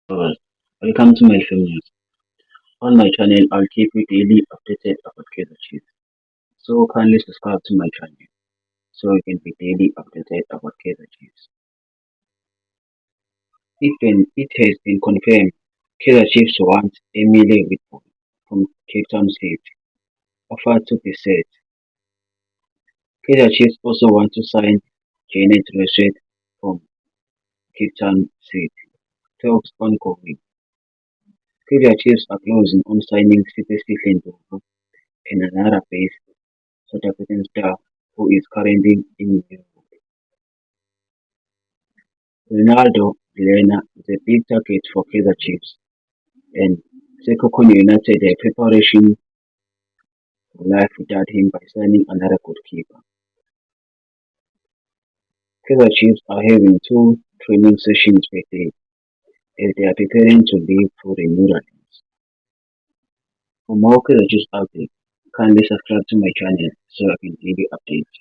Alright, welcome to my film news. On my channel, I'll keep you daily updated about Kaiser Chiefs. So kindly subscribe to my channel so you can be daily updated about Kaiser Chiefs. It has been confirmed Kaiser Chiefs want Emile Whitford from Cape Town State. Offer to be set. Kaiser Chiefs also want to sign Janet Rashid from Cape Town State. Talks ongoing. Kaiser Chiefs are closing on signing City Lindor and another base South African star who is currently in Europe. Ronaldo Vilhena is a big target for Kaizer Chiefs, and Sekhukhune United are preparation for life without him by signing another goalkeeper. Kaizer Chiefs are having two training sessions per day as they are preparing to leave for the Netherlands. For more Kaizer Chiefs updates, kindly subscribe to my channel so I can give you updates.